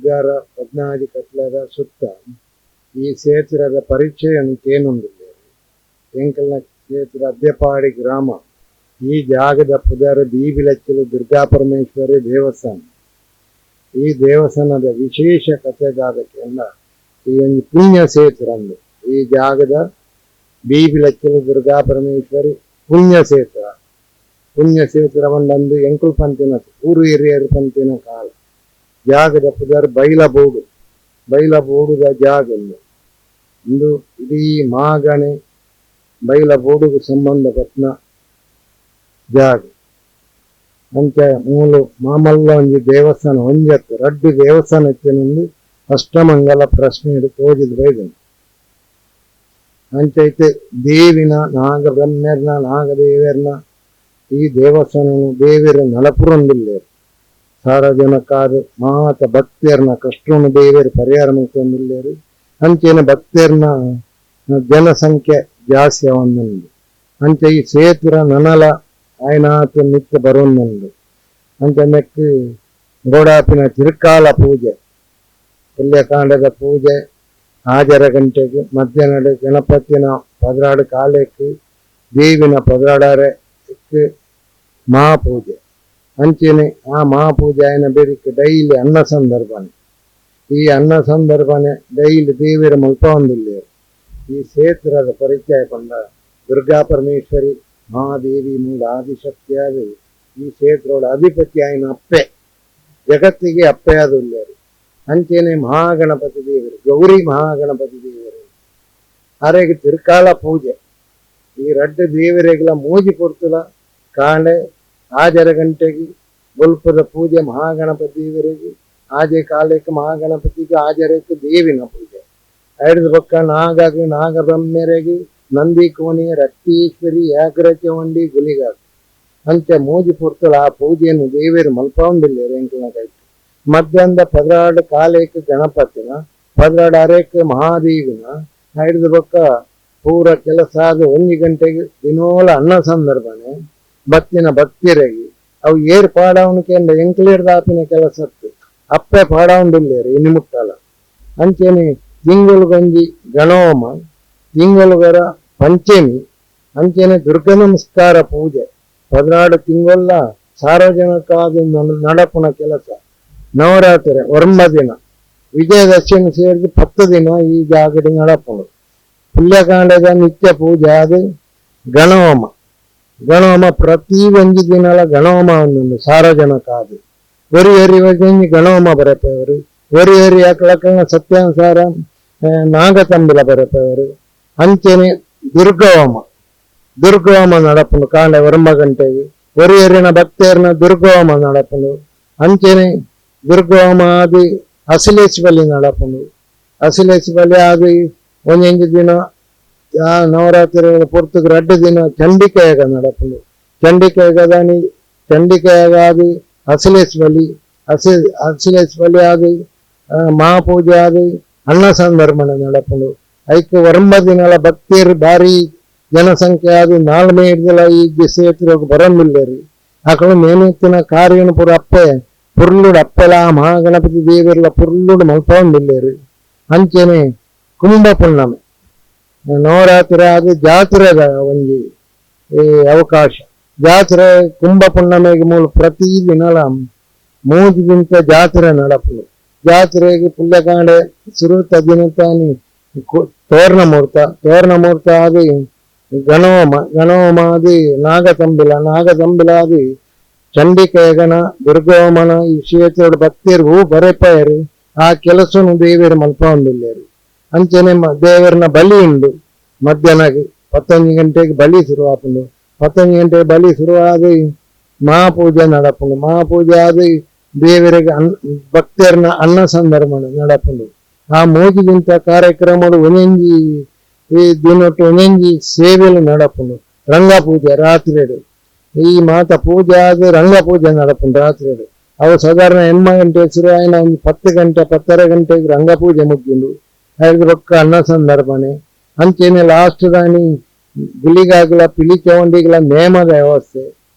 ಪುಗಾರ 14 ಕಟ್ಲದ ಸುತ್ತ ಈ ಕ್ಷೇತ್ರದ ಪರಿಚಯಕ್ಕೇನೊಂದಿಲ್ಲ. ಎಂಕಲ್ನ ಕ್ಷೇತ್ರ ಅದ್ದೆಪಾಡಿ ಗ್ರಾಮ. ಈ ಜಾಗದ ಪುಗಾರ ಬೀಬಿಲಚ್ಚಲು ದುರ್ಗಾ ಪರಮೇಶ್ವರಿ ದೇವಸ್ಥಾನ. ಈ ದೇವಸ್ಥಾನದ ವಿಶೇಷ ಕಥೆಗಾದಕ್ಕೆಲ್ಲ ಈ ಒಂದು ಪುಣ್ಯ ಕ್ಷೇತ್ರ ಅಂದು ಈ ಜಾಗದ ಬೀಬಿಲಚ್ಚಲು ದುರ್ಗಾ ಪರಮೇಶ್ವರಿ ಪುಣ್ಯ ಕ್ಷೇತ್ರ ಒಂದೊಂದು ಎಂಕುಲ್ ಪಂತಿನ ಊರು ಹಿರಿಯರು ಪಂತಿನ ಕಾಲ ಜಾಗದ ಪುದರ್ ಬೈಲಬೋಡುದ ಜಾಗ ಒಂದು ಇಡೀ ಮಾಗಣೆ ಬೈಲಬೋಡುಗೆ ಸಂಬಂಧಪಟ್ಟ ಜಾಗ ಅಂಚ ಮೂಲು ಮಾಮಲ್ಲ ಒಂಜಿ ದೇವಸ್ಥಾನ ಒಂಜತ್ತು ರಡ್ಡು ದೇವಸ್ಥಾನ ಇತ್ತೇನೊಂದು ಅಷ್ಟಮಂಗಲ ಪ್ರಶ್ನೆ ತೋಜಿದ್ ಬೈದನು. ಅಂಚೈತೆ ದೇವಿನ ನಾಗಬ್ರಹ್ಮರ್ನ ನಾಗದೇವರ್ನ ಈ ದೇವಸ್ಥಾನ ದೇವಿರ ನಲಪುರೊಂದಿಲ್ಲೇರು ಸಾರ್ವಜನಿಕಾದ ಮಾತ ಭಕ್ತಿಯರ್ನ ಕಷ್ಟವನ್ನು ದೇವಿಯರು ಪರಿಹಾರ ಮುಗಿಸೊಂದಿಲ್ಲೇರು. ಅಂಚೆನ ಭಕ್ತಿಯರ್ನ ಜನಸಂಖ್ಯೆ ಜಾಸ್ತಿ ಅವನೊಂದು ಅಂಚೆ ಈ ಕ್ಷೇತ್ರ ನನಲ ಆಯ್ನಾತು ನಿತ್ಯ ಬರೋನ್ನೊಂದು ಅಂಚ ನೆಕ್ಕು ಗೋಡಾಪಿನ ತಿರುಕಾಲ ಪೂಜೆ ಪುಲ್ಯಕಾಂಡದ ಪೂಜೆ 6 ಗಂಟೆಗೆ ಮಧ್ಯಾಹ್ನ ಗಣಪತಿನ ಪದರಾಡು ಕಾಲಕ್ಕೆ ದೇವಿನ ಪದರಾಡಾರೆ ಮಹಾಪೂಜೆ ಅಂಚೆನೆ ಆ ಮಹಾಪೂಜೆ ಆಯ್ನ ಬೇರಿಕೆ ಡೈಲಿ ಅನ್ನ ಸಂದರ್ಭನೆ ಈ ಅನ್ನ ಸಂದರ್ಭನೆ ಡೈಲಿ ದೇವಿರ ಮುಲ್ಪ ಹೊಂದಿಲ್ಲೇರು. ಈ ಕ್ಷೇತ್ರದ ಪರಿಚಯ ಬಂದ ದುರ್ಗಾ ಪರಮೇಶ್ವರಿ ಮಹಾದೇವಿ ಮೂಲ ಆದಿಶಕ್ತಿಯಾದ ಈ ಕ್ಷೇತ್ರದ ಅಧಿಪತಿ ಆಯ್ನ ಅಪ್ಪೆ ಜಗತ್ತಿಗೆ ಅಪ್ಪೆ ಆದಿಲ್ಲೇರು. ಅಂಚೆನೆ ಮಹಾಗಣಪತಿ ದೇವರು ಗೌರಿ ಮಹಾಗಣಪತಿ ದೇವರು ಆರೆಗೆ ತಿರುಕಾಲ ಪೂಜೆ ಈ ರಡ್ಡು ದೇವರಿಗೆಲ್ಲ ಮೂಜಿ ಕೊಡ್ತದ ಕಾಂಡೆ 6 ಗಂಟೆಗೆ ಬಲ್ಪದ ಪೂಜೆ ಮಹಾಗಣಪತಿ ದೇವರಿಗೆ ಆಜೆ ಕಾಲಕ್ಕೆ ಮಹಾಗಣಪತಿಗೆ ಆಜರಕ್ಕೆ ದೇವಿನ ಪೂಜೆ ಐದು ಪಕ್ಕ ನಾಗಬ್ರಹ್ಮರಿಗೆ ನಂದಿ ಕೋಣಿ ರಕ್ತೀಶ್ವರಿ ಯಾಗ್ರ ಚವಂಡಿ ಗುಲಿಗಾಗ ಅಂಚೆ ಮೂಜಿ ಪುರ್ತಲ ಆ ಪೂಜೆಯನ್ನು ದೇವರು ಮಲ್ಪೊಂದಿಲ್ಲ ರೆಂಕನಕೈತು. ಮಧ್ಯಾಹ್ನದ 12 ಕಾಲಕ್ಕೆ ಗಣಪತಿನ 12 ಅರೆಕ್ಕೆ ಮಹಾದೇವಿನ ಐದು ಪಕ್ಕ ಪೂರ ಕೆಲಸ ಆದ 1 ಗಂಟೆಗೆ ದಿನೋಲ ಅನ್ನ ಸಂದರ್ಭನೆ ಭಕ್ತಿನ ಭಕ್ತಿಯರಿಗೆ ಅವು ಏರ್ ಪಾಡವನಿಕೆ ಎಂಕ್ಲೇರ್ದಾಪಿನ ಕೆಲಸ ಅಪ್ಪೆ ಪಾಡವಂದಿಲ್ಲೇರು ಇನ್ನು ಮುಟ್ಟಲ್ಲ. ಅಂಚೆನೆ ತಿಂಗಳಿಗೊಂಜಿ ಗಣೋಮ ತಿಂಗಳುಗರ ಪಂಚಮಿ ಅಂಚೆನೆ ದುರ್ಗ ನಮಸ್ಕಾರ ಪೂಜೆ 14 ತಿಂಗಳ ಸಾರ್ವಜನಿಕಾದ ನಡಪುನ ಕೆಲಸ ನವರಾತ್ರಿ 9 ದಿನ ವಿಜಯದಶಮಿ ಸೇರಿದು 10 ದಿನ ಈ ಜಾಗದ ನಡಪುನು ಪುಲ್ಯಕಾಂಡದ ನಿತ್ಯ ಪೂಜೆ ಅದು ಗಣೋಮ ಪ್ರತಿ ಒಂಜಿ ದಿನಲ ಗಣೋಮ ಒಂದೊಂದು ಸಾರ್ವಜನಿಕಾದ ಒರಿ ಗಣೋಮ ಬರಪೇವರು ಒರಿ ಅಕ್ಲಕ್ಕ ಸತ್ಯಾನುಸಾರ ನಾಗತಂಬಿಲ ಬರಪೇವರು ಅಂಚೆನೆ ದುರ್ಗೋಮ ನಡಪುನು ಕಾಂಡ 9 ಗಂಟೆಗೆ ಒರಿಯರಿನ ಭಕ್ತರನ್ನ ದುರ್ಗೋಮ ನಡಪುನು ಅಂಚೆನೆ ದುರ್ಗೋಮ ಆದಿ ಅಸಿಲೇಶ್ ಬಲಿ ನಡಪುನು ಅಸಿಲೇಶ್ ಬಲಿ ಆದಿ ಒಂದೊಂದು ದಿನ ನವರಾತ್ರಿ ಪುರ್ತಕ್ಕೆ 2 ದಿನ ಚಂಡಿಕಾಯಾಗ ನಡಪುನು ಚಂಡಿಕಾಯಾಗ ಆದಿ ಅಸಿಲೇಶ್ ಬಲಿ ಆದಿ ಮಹಾಪೂಜೆ ಆದಿ ಅನ್ನ ಸಂದರ್ಭನೆ ನಡಪುನು ಐಕ್ 9 ದಿನಲ ಭಕ್ತಿಯರು ಭಾರಿ ಜನಸಂಖ್ಯೆ ಆದಿ 4 ಹಿಡ್ದಲ ಈ ಕ್ಷೇತ್ರ ಬರಂದಿಲ್ಲೇರಿ ಆಕಳು ನೇಮಿತ್ತಿನ ಕಾರ್ಯನ ಪುರ ಅಪ್ಪೆ ಪುರ್ಲುಡು ಅಪ್ಪೆಲ ಮಹಾಗಣಪತಿ ದೇವರೆಲ್ಲ ಪುರ್ಲುಡು ಮಲ್ಪೊಂದಿಲ್ಲೇರಿ. ಅಂಚೆನೆ ಕುಂಭ ಪುಣ್ಣಮೆ ನವರಾತ್ರಿ ಆದ ಜಾತ್ರೆದ ಒಂಜಿ ಅವಕಾಶ ಜಾತ್ರೆ ಕುಂಭ ಪುಣ್ಣಮೆಗೆ ಮೂಲ ಪ್ರತಿ ದಿನಲ 3 ದಿನ ಜಾತ್ರೆ ನಡಪುನು ಜಾತ್ರೆಗೆ ಪುಲ್ಯಕಾಂಡೆ ಸುರುತ ದಿನತಾನಿ ತೋರಣ ಮುಹೂರ್ತ ಆದಿ ಗಣೋಮ ಆದಿ ನಾಗತಂಬಿಲ ಆದಿ ಚಂಡಿಕಾಯಗನ ದುರ್ಗೋಮನ ಈ ಕ್ಷೇತ್ರದ ಭಕ್ತಿಯರು ಬರೆಪಾಯರು ಆ ಕೆಲಸನು ದೇವರು ಮಲ್ಪ ಹೊಂದಿಲ್ಲೇರು. ಅಂಚೆನೆ ದೇವರನ ಬಲಿ ಉಂಡು ಮಧ್ಯಾಹ್ನಗೆ 11 ಗಂಟೆಗೆ ಬಲಿ ಶುರುವಾಪುಂಡು 11 ಗಂಟೆಗೆ ಬಲಿ ಶುರುವಾದಿ ಮಹಾಪೂಜೆ ನಡಪುಂಡು ಮಹಾಪೂಜೆ ಆದಿ ದೇವರಿಗೆ ಭಕ್ತರನ್ನ ಅನ್ನ ಸಂದರ್ಭ ನಡಪುಂಡು ಆ 3 ದಿನ ಕಾರ್ಯಕ್ರಮಗಳು ಒಂದೊಂಜಿ ಈ ದಿನೊಟ್ಟು ಒಂದೊಂಜಿ ಸೇವೆಲು ನಡಪುಂಡು. ರಂಗಪೂಜೆ ರಾತ್ರಿಡು ಈ ಮಾತ ಪೂಜೆ ಆದ ರಂಗಪೂಜೆ ನಡಪುಂಡು ರಾತ್ರಿಡು ಅವು ಸಾಧಾರಣ 8 ಗಂಟೆ ಶುರು ಆಯ್ನ ಒಂದು 10 ಗಂಟೆ 10:30 ಗಂಟೆಗೆ ರಂಗಪೂಜೆ ಮುಗಿಂಡು 5 ರೊಕ್ಕ ಅನ್ನ ಸಂದರ್ಭನೆ ಅಂಚೆನೆ ಲಾಸ್ಟ್ ದಾನಿ ಗುಲಿಗಾಗಲ ಪಿಲಿ ಚವಂಡಿಗಳ ನೇಮದ ವ್ಯವಸ್ಥೆ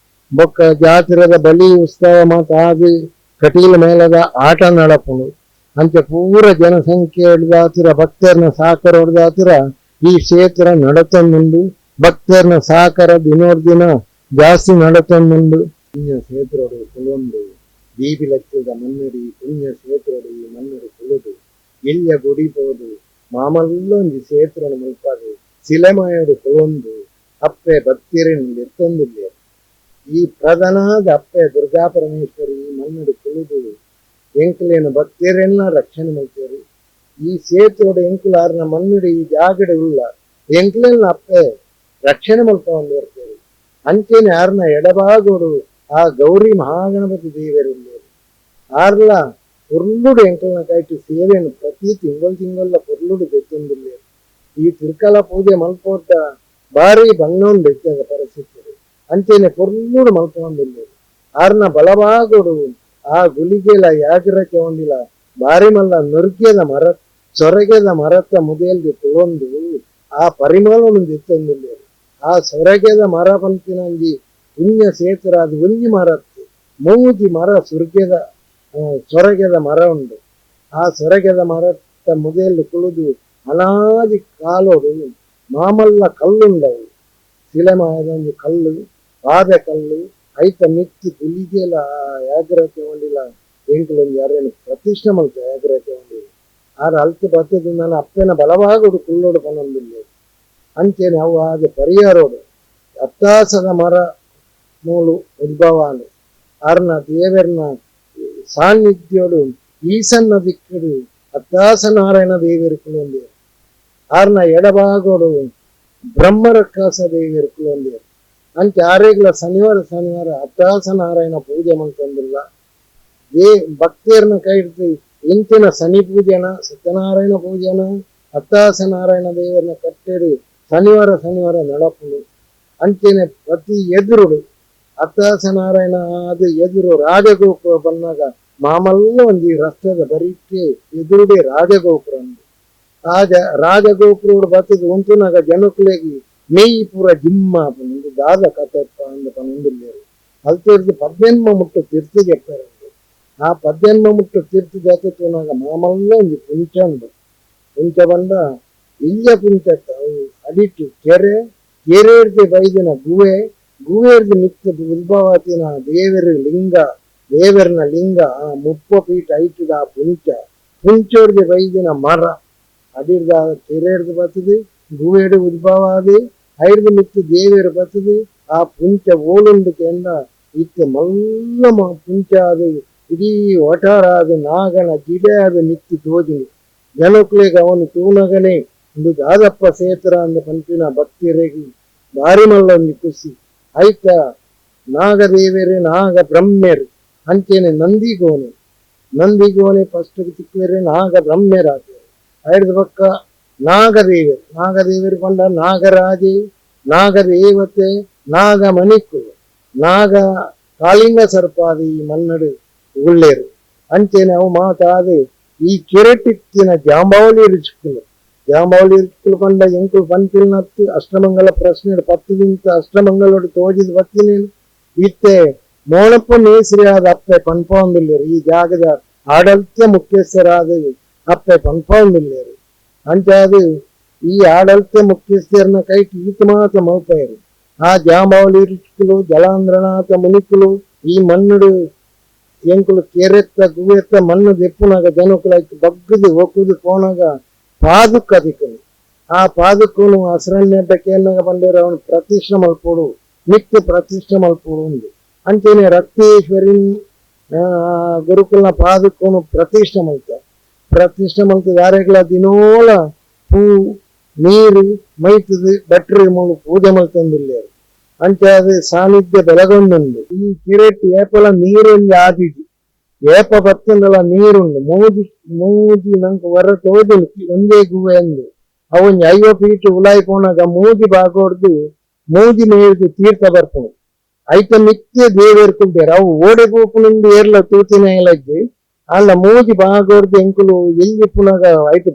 ಬೊಕ್ಕ ಜಾತ್ರೆದ ಬಲಿ ಉತ್ಸವ ಮಾತ ಆದಿ ಕಟೀಲ ಮೇಲದ ಆಟ ನಡಪುಂಡು ಅಂಚೆ ಪೂರ ಜನಸಂಖ್ಯೆ ಹಿಡ್ದಾತಿರ ಭಕ್ತರನ್ನ ಸಾಕರ ಹೊಡೆದಾತಿರ ಈ ಕ್ಷೇತ್ರ ನಡತೊಂದುಂಡು ಭಕ್ತರನ್ನ ಸಾಕರ ದಿನ ಜಾಸ್ತಿ ನಡತೊಂದುಂಡು. ಪುಣ್ಯ ಕ್ಷೇತ್ರಡು ಕುಲೊಂದು ಬೀಬಿ ಲಕ್ಷದ ಮನ್ನಡಿ ಪುಣ್ಯ ಕ್ಷೇತ್ರಡು ಈ ಮನ್ನಡಿ ಕುಲುದು ಇಲ್ಯ ಗುಡಿಬೋದು ಮಾಮಲ್ಲೊಂದು ಕ್ಷೇತ್ರ ಮುಲ್ಪದು ಸಿಲೆಮಾಯಡು ಕುಲೊಂದು ಅಪ್ಪೆ ಭಕ್ತಿರನ್ನು ಎತ್ತೊಂದಿಲ್ಲ. ಈ ಪ್ರಧಾನಾದ ಅಪ್ಪೆ ದುರ್ಗಾ ಪರಮೇಶ್ವರಿ ಈ ಮನ್ನಡಿ ಕುಲುದು ಎಂಕುಲೇನ ಭಕ್ತಿಯರೆಲ್ಲ ರಕ್ಷಣೆ ಮಾಡ್ತಾರೆ. ಈ ಕ್ಷೇತ್ರೋಡು ಎಂಕುಲಾರ್ನ ಮನ್ನಡಿ ಈ ಜಾಗಡೆ ಉಳ್ಳ ಎಂಕುಲೆಲ್ಲ ಅಪ್ಪೆ ರಕ್ಷಣೆ ಮಲ್ಕೊಂಡು ಇರ್ತೇವೆ. ಅಂಚೆನೆ ಆರ್ನ ಎಡಭಾಗೋಡು ಆ ಗೌರಿ ಮಹಾಗಣಪತಿ ದೇವರಿಲ್ಲ ಆರ್ಲ ಪುರ್ಲುಡು ಎಂಕಲ್ನ ಕೈಟು ಸೇವೆಯನ್ನು ಪ್ರತಿ ತಿಂಗಳ ಪುರ್ಲುಡು ತೆತ್ತೊಂದಿಲ್ಲ. ಈ ತಿರ್ಕಲ ಪೂಜೆ ಮಲ್ಪೋಟ ಭಾರಿ ಬಂಗೊಂದು ಇರ್ತದ ಪರಿಸ್ಥಿತಿ. ಅಂಚೆನೆ ಪುರ್ಲುಡು ಮಲ್ಕೊಂಡಿಲ್ಲ ಆರ್ನ ಬಲಭಾಗೋಡು ಆ ಗುಲಿಗೆಲ ಯಾಗಿರಕ್ಕೆ ಹೊಂದಿಲ್ಲ ಭಾರಿ ಮಲ್ಲ ನೊರ್ಗೆದ ಮರ ಸೊರಗೆದ ಮರತ್ತ ಮುದೇಲ್ಗೆ ತುಳೊಂದು ಆ ಪರಿಮಳವನ್ನು ಎತ್ತೊಂದಿಲ್ಲ. ಆ ಸೊರಗೆದ ಮರ ಪಂಪಿನಂಜಿ ಪುಣ್ಯ ಕ್ಷೇತ್ರ ಅದು ಒಂಜಿ ಮರತ್ತು ಮೂಜಿ ಮರ ಸೊರಗೆದ ಮರ ಉಂಡು. ಆ ಸೊರಗೆದ ಮರತ್ತ ಮುದೇಲು ಕುಳಿದು ಅನಾದಿ ಕಾಲೋಡು ಮಾಮಲ್ಲ ಕಲ್ಲುಂಡವು ಶಿಲೆಮಾಯದೊಂದು ಕಲ್ಲು ಪಾದೆ ಕಲ್ಲು ಐತ ಮಿತ್ತಿ ಗುಲಿಗೆಲ ಯಾಗ್ರತೆ ಹೊಂದಿಲ್ಲ ಎಂಕುಲೊಂದು ಯಾರೇನು ಪ್ರತಿಷ್ಠೆ ಮಲ್ತ ಯಾಗ್ರತೆ ಹೊಂದಿಲ್ಲ. ಆರ ಅಲ್ತು ಬರ್ತದ ನಾನು ಅಪ್ಪನ ಬಲವಾಗೋಡು ಕುಲ್ಲೋಡು ಪನ್ನೊಂದಿಲ್ಲ. ಅಂಚೆನೆ ಅವು ಹಾಗೆ ಪರಿಹಾರೋಡು ಅತ್ತಾಸದ ಮರ ಮೂಲು ಉದ್ಭವಾನು ಆರ್ನ ದೇವರನ ಸಾನ್ನಿಧ್ಯೋಡು ಈಸನ್ನ ದಿಕ್ಕಡು ಅತ್ತಾಸ ನಾರಾಯಣ ದೇವಿಯರು ಕುಲೊಂದಿರು. ಆರ್ನ ಎಡಭಾಗೋಡು ಬ್ರಹ್ಮರಕ್ಷಾಸ ದೇವಿಯರು ಕುಲೊಂದಿರು. ಅಂಚೆ ಆರೇಗ್ಲ ಶನಿವಾರ ಅತ್ತಾಸ ನಾರಾಯಣ ಪೂಜೆ ಮಾಡ್ಕೊಂಡಿಲ್ಲ. ಭಕ್ತಿಯರನ್ನ ಕೈ ಹಿಡ್ದು ಇಂತಿನ ಶನಿ ಪೂಜೆನ ಸತ್ಯನಾರಾಯಣ ಪೂಜೆನ ಅತ್ತಾಸ ನಾರಾಯಣ ದೇವರನ್ನ ಕಟ್ಟೆಡು ಶನಿವಾರ ನಡಪುಡು. ಅಂಚೆನೆ ಪ್ರತಿ ಎದುರುಡು ಅತ್ತಾಸ ನಾರಾಯಣ ಅದು ಎದುರು ರಾಜಗೋಪುರ ಬಂದಾಗ ಮಾಮಲ್ಲ ಒಂದು ರಸ್ತದ ಬರೀಕೆ ಎದುರುಡೆ ರಾಜಗೋಪುರ ಅಂದು ರಾಜಗೋಪುರ ಬರ್ತದ ಉಂಟುನಾಗ ಜನಕುಲೆಗಿ ಮೇಯಿ ಪೂರ ಜಿಮ್ಮ ಪಂದು ದಾದ ಕಥೆಪ್ಪ ಅಂದ ಪನ್ನೊಂದಿಲ್ಲೇರು ಅಲ್ತಿರ್ದು 18 ಮುಟ್ಟು ತೀರ್ಥ చెప్పారు. ಆ 18 ಮುಟ್ಟು ತೀರ್ಥ ಜಾತಿನಾಗ ಮಾಮಲ್ಲ ಒಂದು ಪುಂಚ ಉಂಡು. ಪುಂಚ ಬಂದ ಇಲ್ಯ ಪುಂಚ ಅಡಿಟ್ಟು ಕೆರೆರ್ದು ಬೈದಿನ ಗುವೇರ್ದು ಮಿಕ್ಕ ಉದ್ಭವತಿನ ದೇವರನ ಲಿಂಗ ಆ 30 ಫೀಟ್ ಐಟದ ಆ ಪುಂಚೋರ್ದು ಬೈದಿನ ಮರ ಅಡಿರ್ದ ಕೆರೆರ್ದು ಬರ್ತದೆ ಗುವೇಡು ಉದ್ಭವ ಆದಿ ಐದು ಮಿತ್ತು ದೇವಿಯರು ಬರ್ತದೆ. ಆ ಪುಂಚ ಓಲುಂದಕ್ಕೆ ಎಂದ ಇತ್ತೆ ಮಲ್ಲ ಪುಂಚ ಅದು ಇಡೀ ಒಟಾರ ಅದು ನಾಗನ ಗಿಡೆ ಅದು ಮಿತ್ತು ತೋಜಿನಿ ಜನಕುಲೆಗೆ ಅವನು ತೂನಗನೆ ಒಂದು ದಾದಪ್ಪ ಸೇತರ ಅಂದ ಪಂಪಿನ ಭಕ್ತಿಯರಿಗೆ ಭಾರಿ ಮಲ್ಲ ಒಂದು ಖುಷಿ ಆಯ್ತ. ನಾಗದೇವರೇ ನಾಗ ಬ್ರಹ್ಮೆರು ಅಂಚೆನೆ ನಂದಿಗೋನೆ ಫಸ್ಟ್ ತಿಕ್ಕುವರೆ ನಾಗ ಬ್ರಹ್ಮೆರಾಗ್ತಾರೆ. ಐದು ಪಕ್ಕ ನಾಗದೇವರು ಕೊಂಡ ನಾಗರಾಜೆ ನಾಗದೇವತೆ ನಾಗಮಣಿಕುಲು ನಾಗ ಕಾಳಿಂಗ ಸರ್ಪಾದಿ ಮನ್ನಡು ಉಳ್ಳೇರು ಅಂಚೆನೆ ಅವು ಮಾತಾದೆ ಈ ಕಿರಟಿತ್ತಿನ ಜಾಂಬಾವಲಿ ರುಚಿಕುಲು ಕೊಂಡ ಎಂಕುಲು ಪಂಪಿಲ್ನತ್ತು ಅಷ್ಟಮಂಗಲ ಪ್ರಶ್ನೆ 10 ದಿನ ಅಷ್ಟಮಂಗಲೋಡು ತೋಜಿದ ಬತ್ತಿನೇನು ಇತ್ತೆ ಮೋಣಪ್ಪ ನೇಸರಿಯಾದ ಅಪ್ಪೆ ಪನ್ಪೊಂದಿಲ್ಲೇರು. ಈ ಜಾಗದ ಆಡಳಿತ ಮುಖ್ಯಸ್ಥರಾದ ಅಪ್ಪೆ ಪನ್ಪೊಂದಿಲ್ಲೇರು. ಅಂಚಾದು ಈ ಆಡಳಿತ ಮುಖ್ಯಸ್ಥರನ್ನ ಕೈಟಿ ಈತ ಮಾತ್ರ ಮಲ್ಪಯರು. ಆ ಜಾಂಬಾವಲಿ ರುಚಿಕುಲು ಜಲಾಂಧ್ರನಾಥ ಮುನಿಕುಲು ಈ ಮಣ್ಣುಡು ಎಂಕುಲು ಕೆರೆತ್ತ ಗುವೆತ್ತ ಮಣ್ಣು ದೆಪ್ಪುನಾಗ ಜನಕುಲಾಯ್ತು ಬಗ್ಗದು ಒಕ್ಕುದು ಕೋಣಾಗ ಪಾದುಕ ದಿಕ್ಕನು. ಆ ಪಾದುಕನು ಹಸರಣ್ಯಡ್ಡಕ್ಕೆ ಬಂದಿರ ಅವನು ಪ್ರತಿಷ್ಠೆ ಮಲ್ಪೋಡು ಮಿಕ್ಕ ಪ್ರತಿಷ್ಠೆ ಮಲ್ಪೋಡು ಉಂದು. ಅಂಚೆನೆ ರಕ್ತೇಶ್ವರಿ ಗುರುಕುಲ್ನ ಪಾದುಕನು ಪ್ರತಿಷ್ಠೆ ಮಲ್ತದ ಯಾರೆಗ್ಲ ದಿನೋಳ ಪೂ ನೀರು ಮೈತದು ಬಟ್ರಿ ಮೂಲು ಪೂಜೆ ಮಲ್ತಂದಿಲ್ಲೇರು. ಅಂಚೆ ಅದು ಸಾನ್ನಿಧ್ಯ ಬೆಳಗೊಂಡುಂಡು. ಈ ಕಿರೆಟ್ ಏಪಲ ನೀರಲ್ಲಿ ಆದಿದ್ದು ಏಪ ಬತ್ತಂದಲ್ಲ ನೀರುಂಡು ಮೂಜಿ ನಂಗೆ ಹೊರ ತೋದಿಲು ಒಂದೇ ಗುವೆ ಅಂದು ಅವನ್ 50 ಫೀಟ್ ಉಲಾಯಿ ಪೋನಾಗ ಮೂಜಿ ಬಾಗೋಡ್ದು ಮೂಜಿ ಮೇಯ್ದು ತೀರ್ಥ ಬರ್ಪುಣು ಐತ ಮಿತ್ತೆ ದೇವೇರ್ಕುಂಟೇರು ಅವು ಓಡೆ ಪೋಪುನಿಂದ ಏರ್ಲ ತೂತಿನ ಇಲಜ್ಜಿ ಅಲ್ಲ ಮೂಜಿ ಬಾಗೋಡ್ದು ಎಂಕುಲು ಎಲ್ಲಿ ಪುನಗ ಐತ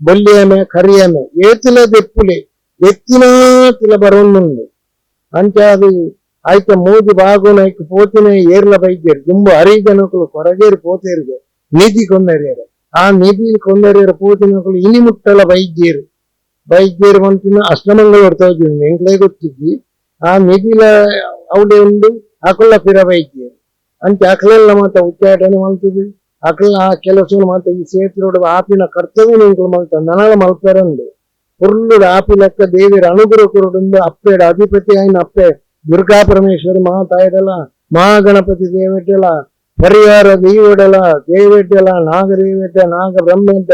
ಬೊಲ್ಲಿಯಾಮೆ ಕರಿಯಾಮೆ ಏತಿಲ ದೆಪ್ಪುಲೆ ಎತ್ತಿನ ತಿಲ ಬರೋಂದುಂಡು. ಅಂಚ ಅದು ಆಯ್ತ ಮೂಜಿ ಬಾಗೋನ ಐಕ್ ಪೋತಿನ ಏರ್ಲ ಬೈದ್ಯರು ದುಂಬು 6 ಜನಕ್ಕಳು ಹೊರಗೇರಿ ಪೋತೇರಿಗೆ ನಿಧಿ ಕೊಂದರಿಯರು ಆ ನಿಧಿ ಕೊಂದರಿಯರ ಪೂಜೆಗಳು ಇನಿ ಮುಟ್ಟಲ ವೈದ್ಯರು ಬಂತಿನ ಅಷ್ಟಮಂಗಲ ಹೊಡ್ತಾ ಇದ್ದೀನಿ ಎಂಕ್ಲೇ ಗೊತ್ತಿದ್ದಿ ಆ ನಿಧಿಲ ಅವಡೆ ಉಂಡು ಅಕುಲ್ಲ ಪಿರ ವೈದ್ಯರು ಅಂಚೆ ಅಕಲೆಲ್ಲ ಮಾತ ಉಚ್ಚಾಟನೆ ಮಾಡ್ತದೆ ಅಕಲ ಆ ಕೆಲಸ ಮಾತ ಈ ಸೇತುರೋಡ ಆಪಿನ ಕರ್ತವ್ಯ ನಿಂಕಲು ಮಲ್ತ ನನಲ ಮಲ್ಪರಂದು ಪುರ್ಲುಡು ಆಪಿ ಲೆಕ್ಕ ದೇವಿರ ಅನುಗ್ರಹ ಕೊರಡುಂದು ಅಪ್ಪೆಡ ಅಧಿಪತಿ ಆಯ್ನ ಅಪ್ಪೆ ದುರ್ಗಾ ಪರಮೇಶ್ವರಿ ಮಹಾತಾಯಡಲ ಮಹಾಗಣಪತಿ ದೇವಡ್ಡಲ ಪರಿವಾರ ದೈವಡಲ ದೇವಡ್ಡಲ ನಾಗದೇವಡ್ಡ ನಾಗ ಬ್ರಹ್ಮೆಡ್ಡ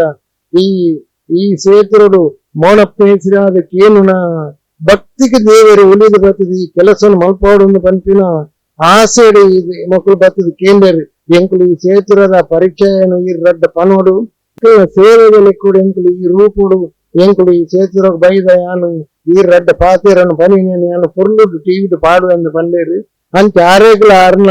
ಈ ಈ ಸೇತುರುಡು ಮೋನಪ್ಪೇಸಿರ ಅದಕ್ಕೇನು ಭಕ್ತಿಗೆ ದೇವರು ಉಳಿದು ಬರ್ತದೆ ಈ ಕೆಲಸವನ್ನು ಮಲ್ಪಾಡು ಪಂಪಿನ ಆಸೆಡು ಮಕ್ಕಳು ಬರ್ತದೆ ಕೇಂದ್ರ ಎಂಕುಲು ಈ ಸೇತುರದ ಪರಿಚಯನು ಈ ರಡ್ಡ ಪನೋಡು ಸೇವೆಗಳಿಗೆ ಕೂಡ ಎಂಕುಲು ಈ ರೂಪುಡು ಎಂಕುಲು ಈ ಸೇತುರ ಬೈದ ಯಾನು ಈ ರಡ್ಡ ಪಾತಿರನ್ನು ಪನಿನೇನು ಯಾನು ಪುರ್ಲುಡು ಟಿವಿಡು ಪಾಡು ಎಂದು ಬಂದೇರು ಅಂಚೆ ಆರೇಗ್ಲ ಆರ್ನ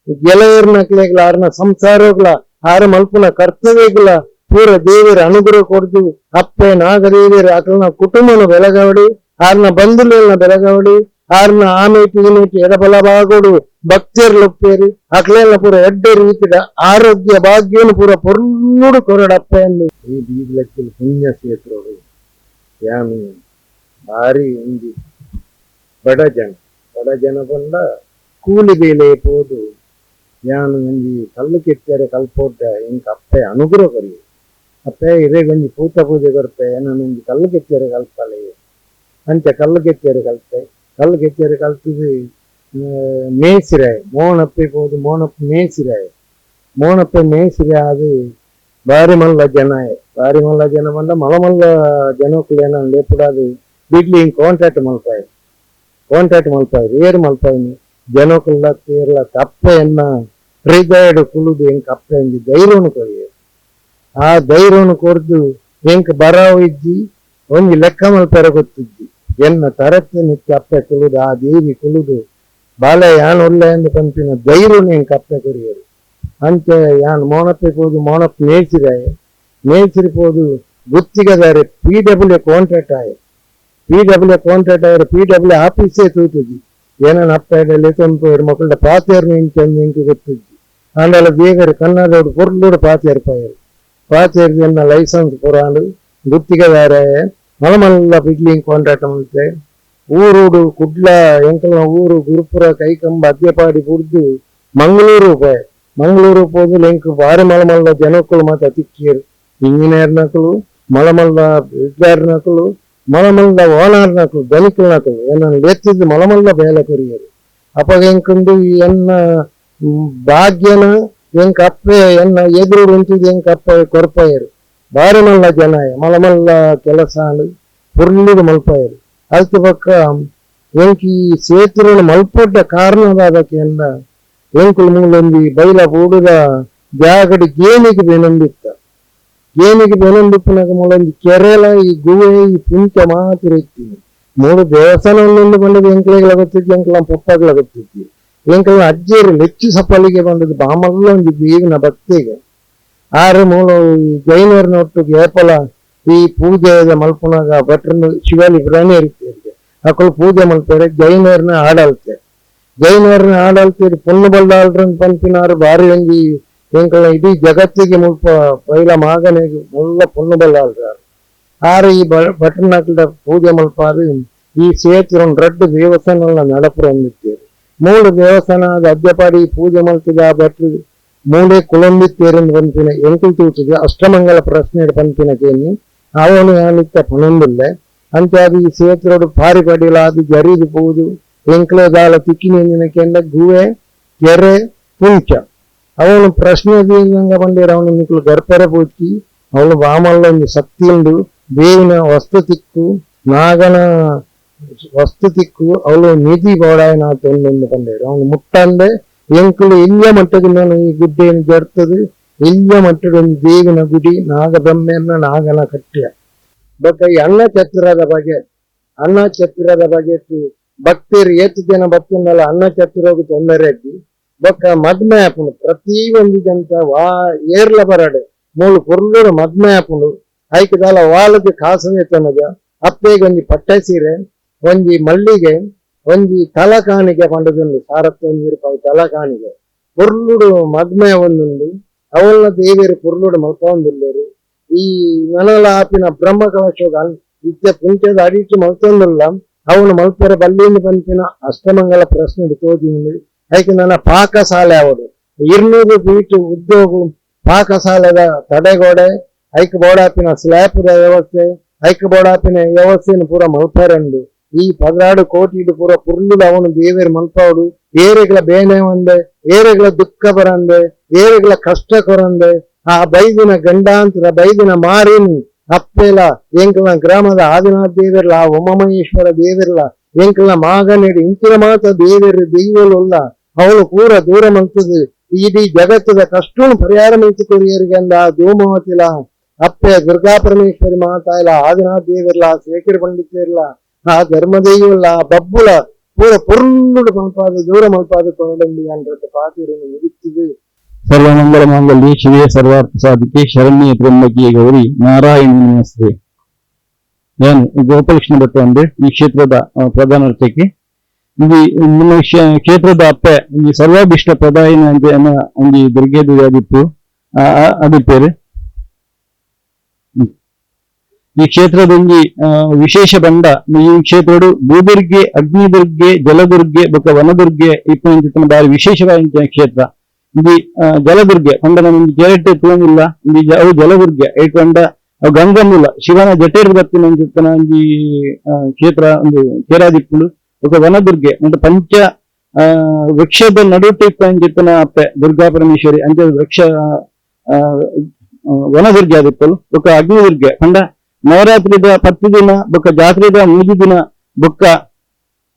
ಗೆಳೆಯರ್ನಕ್ಲೆಗ್ಲ ಆರ್ನ ಸಂಸಾರಗ್ಲ ಆರ ಮಲ್ಪುನ ಕರ್ತವ್ಯಗ್ಲ ಪೂರ ದೇವರ ಅನುಗ್ರಹ ಕೊಡ್ದು ಅಪ್ಪೆ ನಾಗದೇವಿಯರ ಅಕಲ್ನ ಕುಟುಂಬನ ಬೆಳಗಾವಡಿ ಆರ್ನ ಬಂಧುಗಳನ್ನ ಬೆಳಗಾವಡಿ ಆರ್ನ ಆಮೇಟಿ ಈಮೇಟಿ ಎಡಬಲ ಬಾಗೋಡು ಭಕ್ತಿಯರ್ಲು ಒಪ್ಪೇರಿ ಅಕ್ಲೆಲ್ಲ ಪೂರ ಎಡ್ಡ ರೀತಿಯ ಆರೋಗ್ಯ ಭಾಗ್ಯನು ಪೂರ ಪೊರ್ಲುಡು ಕೊರಡಪ್ಪ ಎಂದು ಈ ಬೀದ್ಲಕ್ಕೆ ಪುಣ್ಯ ಸೇತುರೋಡು ಯಾನು ಭಾರಿ ಒಂದು ಬಡ ಜನ ಬಂದ ಕೂಲಿ ಬೇಲೆ ಪೋದು ಯಾನು ಒಂಜಿ ಕಲ್ಲು ಕೆತ್ತರೆ ಕಲ್ಪೋಡ್ಡ ಎಂಕ ಅಪ್ಪೆ ಅನುಗ್ರಹ ಕೊರಿ ಅಪ್ಪೆ ಇರೇ ಒಂಜಿ ಪೂತ ಪೂಜೆ ಕೊರ್ಪೆ ನಾನು ಒಂಜಿ ಕಲ್ಲು ಕೆತ್ತರೆ ಕಲ್ಪಲೆ ಅಂಚೆ ಕಲ್ಲು ಕೆತ್ತರೆ ಕಲ್ತದು ಮೇಸಿರಾಯ್ ಮೋನಪ್ಪೆ ಪೋದು ಮೋನಪ್ಪೆ ಮೇಸಿರೆ ಅದು ಬಾರಿ ಮಲ್ಲ ಜನ ಬಂದ ಮಲ್ಲ ಜನಕ್ಕೂ ಏನ ಲೇಪುಡಾದು ಬಿಡ್ಲಿ ಕಾಂಟ್ರಾಕ್ಟ್ ಮಲ್ಪಾಯಿ ಏರು ಮಲ್ಪಾಯಿನಿ ಜನಕ್ಕಲ್ಲ ತೇರ್ಲ ಅಪ್ಪೆಯನ್ನ ಹೃದಯಡು ಕುಳುದು ಎಂಕ ಅಪ್ಪೆ ಎಂದಿ ಧೈರ್ಯವನ್ನು ಕೊರಿಯ ಆ ಧೈರ್ಯವನ್ನು ಕೊರ್ದು ಎಂಕ ಬರಾವ್ ಇಜ್ಜಿ ಒಂಜಿ ಲೆಕ್ಕ ಮಲ್ಪೆರ ಗೊತ್ತಿದ್ದಿ ಎನ್ನ ತರತ್ತೆ ನಿತ್ಯ ಅಪ್ಪೆ ಕುಳುದು ಆ ದೇವಿ ಕುಳುದು ಬಾಳೆ ಯಾನ್ ಒಳ್ಳೆ ಎಂದು ಪಂಪಿನ ಧೈರ್ಯನು ಎಂಕ ಅಪ್ಪೆ ಕೊರಿಯರು ಅಂಚೆ ಯಾನ್ ಮೋನಪ್ಪೆ ಹೋದು ಮೋನಪ್ಪ ನೇಸಿರಿ ಹೋದು ಗುತ್ತಿಗೆದಾರೆ PWA ಕಾಂಟ್ರಾಕ್ಟ್ ಆಯರು PWA ಆಫೀಸೇ ತೂತುಜಿ ಏನನ್ನ ಅಪ್ಪೆಡಲ್ಲಿ ತಂಪು ಮಕ್ಕಳ ಪಾತೇರ್ನ ಇಂಚಂದು ಎಂಕಿ ಗೊತ್ತಿದ್ದಿ ಆಂಡಲ ದೇವರು ಕನ್ನಡೋಡು ಪೊರ್ಲೋಡು ಪಾತೇರ್ನ ಲೈಸೆನ್ಸ್ ಪುರಾಂಡು ಗುತ್ತಿಗೆದಾರೆ ಮಲಮಲ್ಲ ಬಿಡ್ಲಿಂಗ್ ಕಾಂಟ್ರಾಕ್ಟ್ ಮತ್ತೆ ಊರುಡು ಕುಡ್ಲ ಎಂಕಲ ಊರು ಗುರುಪುರ ಕೈಕಂಬ ಅದ್ಯಪಾಡಿ ಕುಡ್ದು ಮಂಗಳೂರು ಹೋದು ಎಂಕ್ ಬಾರಿ ಮಲಮಲ್ಲ ಜನಕ್ಕಳು ಮಾತ ತಿಕ್ಕಿಯರು ಇಂಜಿನಿಯರ್ ನಕಲು ಮಲಮಲ್ಲ ಬಿಡ್ಗಾರ್ ನಕಲು ಮಲಮಲ್ಲ ಓನರ್ ನಕಲು ಧನಿಕಲ್ ನಕಲು ಏನನ್ನು ಎತ್ತಿದ್ದು ಮಲಮಲ್ಲ ಬೇಲೆ ಕೊರಿಯರು ಅಪ್ಪಗ ಎಂಕಂದು ಎನ್ನ ಭಾಗ್ಯನ ಎಂಕ ಅಪ್ಪೆ ಎನ್ನ ಎದುರು ಉಂಟಿದ್ದು ಎಂಕ ಅಪ್ಪ ಕೊರ್ಪಾಯರು ಬಾರಿ ಮಲ್ಲ ಜನ ಮಲಮಲ್ಲ ಕೆಲಸ ಪುರ್ಲಿದು ಮಲ್ಪಾಯರು ಅದಕ್ಕೆ ಪಕ್ಕ ಎಂಕಿ ಸೇತುರನ್ನು ಮಲ್ಪೊಡ್ಡ ಕಾರಣದಾದಕ್ಕೆ ಎಂದ ಎಂಕುಲು ಮೂಲೊಂದಿ ಬೈಲ ಬೂಡುದ ಜಾಗಡಿ ಗೇಣಿಗೆ ಬೆನಂದಿಪ್ಪನಾಗ ಮೂಲೊಂದಿ ಕೆರೆಲ ಈ ಗುವೆ ಈ ಪುಂಚ ಮಾತ್ರ ಇತ್ತೀನಿ ಮೂರು ದೇವಸ್ಥಾನವನ್ನೊಂದು ಬಂದದ್ದು ಎಂಕಲೆಗಳ ಗೊತ್ತಿದ್ದಿ ಎಂಕಲ ಪಪ್ಪಗಳ ಗೊತ್ತಿದ್ದಿ ಎಂಕಲ ಅಜ್ಜಿಯರು ಲೆಚ್ಚು ಸಪ್ಪಲಿಗೆ ಬಂದದ್ದು ಬಾಮಲ್ಲ ಒಂದು ಈಗಿನ ಭಕ್ತಿಗೆ ಆರು ಮೂಲ ಈ ಜೈನರನ್ನ ಒಟ್ಟಿಗೆ ಏಪಲ ಈ ಪೂಜೆಯ ಮಲ್ಪನಾಗ ಭಟ್ರನ್ನು ಶಿವಾಲಿ ಪ್ರಾಣಿ ಇರ್ತೀರಿಗೆ ಅಕ್ಕಳು ಪೂಜೆ ಮಲ್ತಾರೆ ಜೈನರನ್ನ ಆಡಲ್ತೀರಿ ಪೊನ್ನು ಬಲ್ಲಾಳ್ರಂಗ್ ಪಂಪಿನಾರು ಬಾರಿ ಒಂಜಿ ಎಂಕಲ ಇಡೀ ಜಗತ್ತಿಗೆ ಮುಲ್ಪ ಬೈಲ ಮಾಗನೆಗೆ ಮುಲ್ಲ ಪೊನ್ನು ಬಲ್ಲಾಳ್ರಾರು ಆರು ಈ ಭಟ್ರನಾಕದ ಪೂಜೆ ಮಲ್ಪಾರು ಈ ಸೇತುರನ್ ರಡ್ಡು ದೇವಸ್ಥಾನ ನಡಪುರ ಅಂದಿತ್ತೇರು ಮೂರು ದೇವಸ್ಥಾನ ಅದ್ಯಪಾಡಿ ಪೂಜೆ ಮಲ್ತಿದ ಆ ಭಟ್ರು ಮೂಲೆ ಕುಳಂಬಿತ್ತೇರೆಂದು ಪಂಪಿನ ಎಂಕಲ್ ತೂಚಿಗೆ ಅಷ್ಟಮಂಗಲ ಪ್ರಶ್ನೆ ಪಂಪಿನ ಕೇಳಿ ಅವನು ಯಾನಿತ್ತ ಪಣೊಂದಿಲ್ಲ ಅಂತ ಅದು ಈ ಸೇತುರೋಡು ಪಾರಿ ಪಡಿಲ ಅದು ಜರಿದು ಪೋದು ಎಂಕ್ಲೆ ದಾಲ ತಿಕ್ಕಿನ ಕೆಂಡ ಗುವೆ ಕೆರೆ ಪುಂಚ ಅವನು ಪ್ರಶ್ನೆ ಬಂದಿರ ಅವನು ನಿಕ್ಲು ಗರ್ಪೆರೆ ಪೂಚಿ ಅವನು ವಾಮಲ್ಲ ಒಂದು ಶಕ್ತಿ ಉಂಡು ದೇವಿನ ವಸ್ತು ತಿಕ್ಕು ನಾಗನ ವಸ್ತು ತಿಕ್ಕು ಅವಳು ನಿಧಿ ಬೋಡಾಯನ ಒಂದು ಬಂದಿರು ಅವನು ಮುಟ್ಟಂದೆ ಎಂಕುಲು ಇಲ್ಲಿಯ ಮಟ್ಟದಿಂದ ಈ ಗುಡ್ಡೆಯನ್ನು ಜರ್ತದೆ ಇಲ್ಲಿಯ ಮಟ್ಟದ ಒಂದು ದೇವಿನ ಗುಡಿ ನಾಗ ಬ್ರಹ್ಮೆಯನ್ನ ನಾಗನ ಕಟ್ಟ್ಯ ಬಟ್ ಈ ಅನ್ನ ಛತ್ರದ ಬಗ್ಗೆ ಭಕ್ತರು ಏತು ಜನ ಭಕ್ತನಲ್ಲ ಅನ್ನ ಛತ್ರಕ್ಕೆ ತೊಂದರೆ ಆಗಿ ಬೊಕ್ಕ ಮದ್ಮೆ ಆಪುಂಡು ಪ್ರತಿ ಒಂದು ಜಂತ ಏರ್ಲ ಬರಡೆ ಮೂಲು ಪೊರ್ಲುಡು ಮದ್ಮೆ ಆಪುಂಡು ಐಕದಾಲ ವಾಲದ ಕಾಸನೆ ತನಗ ಅಪ್ಪೆಗೆ ಒಂಜಿ ಪಟ್ಟೆ ಸೀರೆ ಒಂಜಿ ಮಲ್ಲಿಗೆ ಒಂಜಿ ತಲಕಾಣಿಗೆ ಪಂಡದುಂಡು 1,000 ರೂಪಾಯಿ ತಲಕಾಣಿಗೆ ಪೊರ್ಲುಡು ಮದ್ಮೆ ಒಂದುಂಡು ಅವಳನ್ನ ದೇವಿಯರು ಪುರ್ಲುಡು ಮಲ್ಪೊಂದುಲ್ಲೇರು. ಈ ನನಲ ಆಪಿನ ಬ್ರಹ್ಮ ಕಲಶೋಗ ಇತ್ತೆ ಪುಂಚದ ಅಡಿಟ್ಟು ಮಲ್ತೊಂದುಲ್ಲ ಅವನು ಮಲ್ಪರ ಬಲ್ಲಿಂದ ಪಂಪಿನ ಅಷ್ಟಮಂಗಲ ಪ್ರಶ್ನೆ ತೋಜಿಂದು ಐಕೆ ನನ್ನ ಪಾಕಶಾಲೆ ಅವಡು 200 ಫೀಟ್ ಉದ್ಯೋಗ ಪಾಕಶಾಲೆದ ತಡೆಗೋಡೆ ಐಕೆ ಬೋಡಾಪಿನ ಸ್ಲ್ಯಾಪದ ವ್ಯವಸ್ಥೆ ಐಕೆ ಬೋಡಾಪಿನ ವ್ಯವಸ್ಥೆಯನ್ನು ಪೂರ ಮಲ್ಪರಂಡು ಈ 16 ಕೋಟಿ ಪೂರ ಪುರ್ಲುಡು ಅವನು ದೇವೇರು ಮಲ್ಪವಡು. ಏರೆಗಳ ಬೇನೆ ಒಂದೆ, ಏರೆಗಳ ದುಃಖ ಬರಂದೆ, ಏರೆಗಳ ಕಷ್ಟ ಕೊರಂದೆ, ಆ ಬೈದಿನ ಗಂಡಾಂತರ ಬೈದಿನ ಮಾರಿನ್ ಅಪ್ಪೆಲ ಎಂಕಲ ಗ್ರಾಮದ ಆದಿನಾಥ ದೇವರ್ಲ ಉಮಾಮಹೇಶ್ವರ ದೇವರ್ಲ ಎಂಕಲ ಮಾಗನೇಡಿ ಇಂಚಿನ ಮಾತ ದೇವರು ದೈವಲ್ಲ ಅವಳು ಪೂರ ದೂರ ಮಲ್ತದು. ಇಡೀ ಜಗತ್ತದ ಕಷ್ಟವನ್ನು ಪರಿಹಾರ ಮೆಚ್ಚಿಕೊರಿಯರಿಗೆ ಅಂದ ಧೂಮವತಿಲ ಅಪ್ಪೆ ದುರ್ಗಾ ಪರಮೇಶ್ವರಿ ಮಾತಾ ಇಲ್ಲ ಆದಿನಾಥ ದೇವರ್ಲ ಶೇಖರ ಪಂಡಿತರ್ಲ ಆ ಧರ್ಮದೈವಲ್ಲ ಬಬ್ಬುಲ ಪೂರ ಪುರ್ಲುಡು ಮಲ್ಪಾದ ದೂರ ಮಲ್ಪಾದ ಕೊರಡಂಡಿ ಅಂತ ಪಾತಿರನ್ನು ಮುಗಿಸುದು. ಸರ್ವಮಂಗಲ ಮಾಂಗಲ್ಯ ಶಿವೇ ಸರ್ವಾರ್ಥ ಸಾಧಿಕೆ ಶರಣ್ಯ ತ್ರ್ಯಂಬಕಿ ಗೌರಿ ನಾರಾಯಣ ನಮಸ್ತೆ. ನಾನು ಗೋಪಾಲಕೃಷ್ಣ ಭಟ್ ಅಂದ್ರೆ ಈ ಕ್ಷೇತ್ರದ ಪ್ರಧಾನ ಅರ್ಚಕಿ. ನಿಮ್ಮ ಕ್ಷೇತ್ರದ ಅಪ್ಪೆ ಈ ಸರ್ವಾಭಿಷ್ಟ ಪ್ರದಾಯಿನ ಅಂಗಿ ದುರ್ಗೇದು ಆದಿಪ್ಪು ಆದಿಪ್ಪೇರು. ಈ ಕ್ಷೇತ್ರದಲ್ಲಿ ವಿಶೇಷ ಬಂಡ ಈ ಕ್ಷೇತ್ರಡು ಭೂದುರ್ಗೆ ಅಗ್ನಿದುರ್ಗೆ ಜಲದುರ್ಗೆ ಬೊಕ್ಕ ವನದುರ್ಗೆ ಇಪ್ಪಂಚಿನ ಬಾರಿ ವಿಶೇಷವಾದ ಕ್ಷೇತ್ರ. ఇది జలదుర్గే కొండ ನಮಗೆ ಜೇರಟ್ಟೆ ತೂಂಗಿಲ್ಲ ఇది ಅವು ಜಲದುರ್ಗೆ ಏಕೊಂಡ ಅವು ಗಂಗಮ್ಮುಲ ಶಿವನ ಜಟೇರು ಬತ್ತಿನ ಅಂಚಿತ್ತನ ಈ ಕ್ಷೇತ್ರ ಒಂದು ಕೇರಾದಿಪ್ಪುಳು ఒక ವನದುರ್ಗೆ ಒಂದು ಪಂಚ ವೃಕ್ಷದ ನಡುಟೆ ಇಪ್ಪ ಅಂಚಿತ್ತನ ಅಪ್ಪೆ ದುರ್ಗಾ ಪರಮೇಶ್ವರಿ ಅಂಚೆ ವೃಕ್ಷ ವನದುರ್ಗೆ ಆದಿಪ್ಪಲು ఒక ಅಗ್ನಿದುರ್ಗೆ కొంಡ ನವರಾತ್ರಿದ 10 ದಿನ ಬೊಕ್ಕ ಜಾತ್ರೆದ 3 ದಿನ ಬೊಕ್ಕ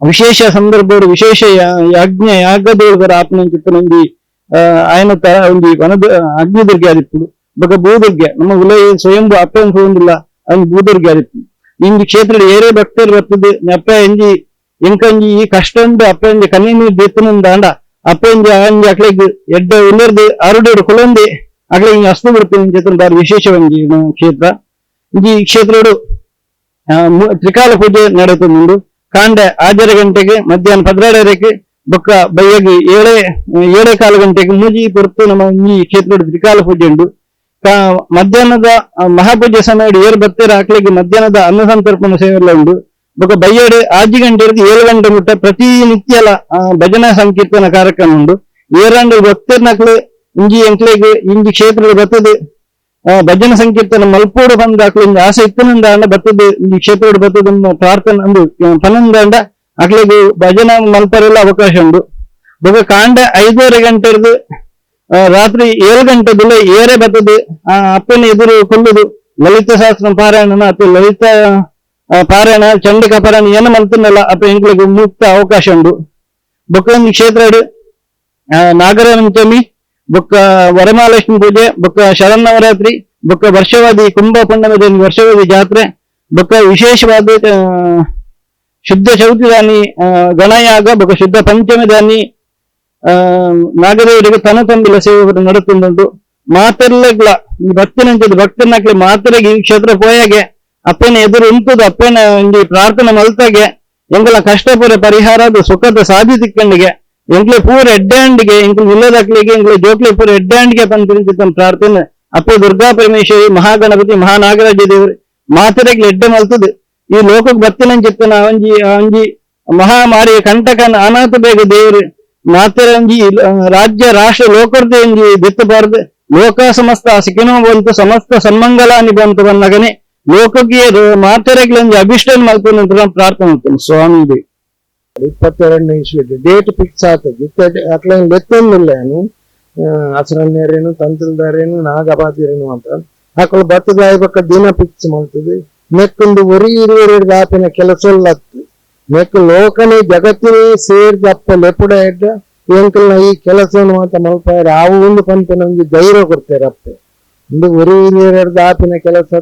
ವಿಶೇಷ ಸಂದರ್ಭಗಳು ವಿಶೇಷ ಯಜ್ಞ ಯಾಗದೋಳಗರ ಆತ್ಮ ಅಂಚಿತ್ತನ ఆయన ಒಂದು ವನದ ಅಗ್ನಿದುರ್ಗೆ ಆದಿಪ್ಪುಡು ಬೊಕ್ಕ ಭೂದುರ್ಗೆ ನಮ್ಮ ಉಲಯ ಸ್ವಯಂಭೂ ಅಪ್ಪ ಹೋಗಿಲ್ಲ ಅವ್ನು ಭೂದುರ್ಗೆ ಆದಿಪ್ಪು. ಇಂಜಿ ಕ್ಷೇತ್ರ ಏರೇ ಭಕ್ತರು ಬರ್ತದೆ ಅಪ್ಪ ಎಂಜಿ ಎಂಕಂಜಿ ಈ ಕಷ್ಟ ಅಪ್ಪ ಎಂಜಿ ಕಣ್ಣೀರು ದೆತ್ತನಿಂದ ಅಪ್ಪ ಎಂಜಿ ಅಂಜಿ ಅಕ್ಳಿಗೆ ಎಡ್ಡ ಉಲ್ಲರ್ದು ಅರುಡೇಡು ಕುಲಂದಿ ಅಕ್ಳಿಗೆ ಹಿಂಗೆ ಅಸ್ತು ಬಿಡ್ತೀನಿ ಕ್ಷೇತ್ರ ಬಾರಿ ವಿಶೇಷವಂಜಿ ಕ್ಷೇತ್ರ. ಈ ಕ್ಷೇತ್ರಡು ತ್ರಿಕಾಲ ಪೂಜೆ ನಡೆಯುತ್ತದೆ. ಕಾಂಡೆ 6 ಗಂಟೆಗೆ ಮಧ್ಯಾಹ್ನ 12 ಬೊಕ್ಕ ಬೈಯಾಗಿ 7 ಗಂಟೆಗೆ ಮೂಜಿ ಕೊರತು ನಮ್ಮ ಈ ಕ್ಷೇತ್ರದ ತ್ರಿಕಾಲ ಪೂಜೆ ಉಂಟು. ಮಧ್ಯಾಹ್ನದ ಮಹಾಪೂಜೆ ಸಮಯ ಏರು ಬತ್ತರ ಹಾಕ್ಲಿಕ್ಕೆ ಮಧ್ಯಾಹ್ನದ ಅನ್ನ ಸಂತರ್ಪಣ ಸೇವೆಲ್ಲ ಉಂಟು. ಬೊಕ್ಕ ಬೈಯಡೆ 6 ಗಂಟೆ 7 ಗಂಟೆ ಮುಟ್ಟ ಪ್ರತಿನಿತ್ಯಲ ಭಜನಾ ಸಂಕೀರ್ತನ ಕಾರ್ಯಕ್ರಮ ಉಂಟು. ಏರಂಡು ಭಕ್ತರ್ನಕ್ಲು ಇಂಜಿ ಎಂಕ್ಲೆಗೆ ಇಂಜಿ ಕ್ಷೇತ್ರದ ಬರ್ತದೆ ಭಜನ ಸಂಕೀರ್ತನ ಮಲ್ಪೋಡು ಬಂದ ಅಕ್ಲಿಂದ ಆಸೆ ಇತ್ತನಿಂದ ಅಂಡ ಬರ್ತದೆ ಈ ಕ್ಷೇತ್ರದ ಬರ್ತದೆ ಪ್ರಾರ್ಥನೆ ಒಂದು ಪನಂದ ಅಂಡ ಅಕ್ಲಿಗೆ ಭಜನ ಮಲ್ಪರೆಲ್ಲ ಅವಕಾಶ ಉಂಟು. ಬೊಕ್ಕ ಕಾಂಡ 5:30 ಗಂಟೆ ರಾತ್ರಿ 7 ಗಂಟೆದುಲ್ಲ ಏರೆ ಬರ್ತದೆ ಅಪ್ಪನ ಎದುರು ಕೊಲ್ಲುದು ಲಲಿತ ಶಾಸ್ತ್ರ ಪಾರಾಯಣ ಅಥವಾ ಲಲಿತ ಪಾರಾಯಣ ಚಂಡಿಕಾ ಪಾರಾಯಣ ಏನು ಮಲ್ತನಲ್ಲ ಅಪ್ಪ ಎಂಕ್ಲಿಗೆ ಮುಕ್ತ ಅವಕಾಶ ಉಂಟು. ಬೊಕ್ಕ ಒಂದು ಕ್ಷೇತ್ರ ನಾಗರ ಪಂಚಮಿ ಬೊಕ್ಕ ವರಮಹಾಲಕ್ಷ್ಮಿ ಪೂಜೆ ಬೊಕ್ಕ ಶರನ್ನವರಾತ್ರಿ ಬೊಕ್ಕ ವರ್ಷವಾದಿ ಕುಂಭ ಪುಣ್ಯದ ವರ್ಷವಾದಿ ಜಾತ್ರೆ ಬೊಕ್ಕ ವಿಶೇಷವಾದ ಶುದ್ಧ ಚೌತಿದಾನಿ ಗಣಯಾಗ ಬೊಕ್ಕ ಶುದ್ಧ ಪಂಚಮಿ ದಾನಿ ನಾಗದೇವರಿಗೆ ತನ ತಂಬಿಲ ಸೇವೆ ನಡೆತುಂಟು. ಮಾತೆರ್ಲೆಗ್ಲ ಈ ಭಕ್ತನಂಚದು ಭಕ್ತನಕ್ಲೆ ಮಾತೆರೆಗೆ ಈ ಕ್ಷೇತ್ರ ಪೋಯಾಗೆ ಅಪ್ಪನ ಎದುರು ಉಂಟುದು ಅಪ್ಪನ ಒಂದು ಪ್ರಾರ್ಥನೆ ಮಲ್ತಾಗೆ ಎಂಗಳ ಕಷ್ಟಪುರ ಪರಿಹಾರದ ಸುಖದ ಸಾಧಿಸಿಕೊಂಡಿಗೆ ಎಂಕ್ಲೆ ಪೂರ ಎಡ್ಡಾಂಡಿಗೆ ಎಂಕ್ಲು ಇಲ್ಲದಕ್ಲಿಗೆ ಎಂಕ್ಲೆ ಜೋಕ್ಲೆ ಪೂರ ಎಡ್ಡಾಂಡಿಗೆ ಪಂತಿನ ಪ್ರಾರ್ಥನೆ ಅಪ್ಪ ದುರ್ಗಾ ಪರಮೇಶ್ವರಿ ಮಹಾಗಣಪತಿ ಮಹಾನಾಗರಾಜ ದೇವರು ಮಾತೆರೆಗೆ ಎಡ್ಡೆ ಮಲ್ತದು ಈ ಲೋಕಕ್ಕೆ ಬತ್ತನಂಚಿತ್ತನ ಅಂಜಿ ಮಹಾಮಾರಿಯ ಕಂಟಕನ ಅನಾಥ ಬೇಗ ದೇವರು ಮಾತೆರಂಜಿ ರಾಜ್ಯ ರಾಷ್ಟ್ರ ಲೋಕರ್ದೆ ಎಂಜಿ ಬೆತ್ತಬಾರ್ದು ಲೋಕ ಸಮಸ್ತ ಸಿಕ್ಕಿನೋ ಬಂತು ಸಮಸ್ತ ಸನ್ಮಂಗಲಾನಿ ಬಂತು ಬಂದಾಗನೆ ಲೋಕಕ್ಕೆ ಮಾತೆರೆಗ್ಲಂಜಿ ಅಭಿಷ್ಟನ್ ಮಲ್ಕೊಂಡು ಪ್ರಾರ್ಥನೆ ಮಾಡ್ತಾನೆ ಸ್ವಾಮಿ. 22ನೇ ಇಸ್ವಿಗೆ ಡೇಟ್ ಫಿಕ್ಸ್ ಆಗ್ತದೆ ಅಟ್లా ಲೆತ್ತೊಂದಿಲ್ಲೇನು ಹಸರನ್ನೇರೇನು ತಂತ್ರದಾರೇನು ನಾಗಬಾದಿರೇನು ಅಂತ ಅಕ್ಕಳು ಬತ್ತದ ಆಯ್ಬೇಕ ದಿನ ಫಿಕ್ಸ್ ಮಾಡ್ತದೆ. ನೆಕ್ಕೊಂದು ಒರಿ 22 ದಾಪಿನ ಕೆಲಸ ನೆಕ್ ಲೋಕನೇ ಜಗತ್ತಿನ ಸೇರಿದಪ್ಪ ಲೆಪುಡ ಎಡ್ಡ ಎಂಕಲ್ನ ಈ ಕೆಲಸವನ್ನು ಅಂತ ಮಲ್ಪಾರೆ ಅವು ಒಂದು ಪಂಪಿನ ಒಂದು ಧೈರ್ಯ ಕೊಡ್ತಾರೆ ಅಪ್ಪೆ ಒಂದು ಒರಿ 22 ದಾಪಿನ ಕೆಲಸ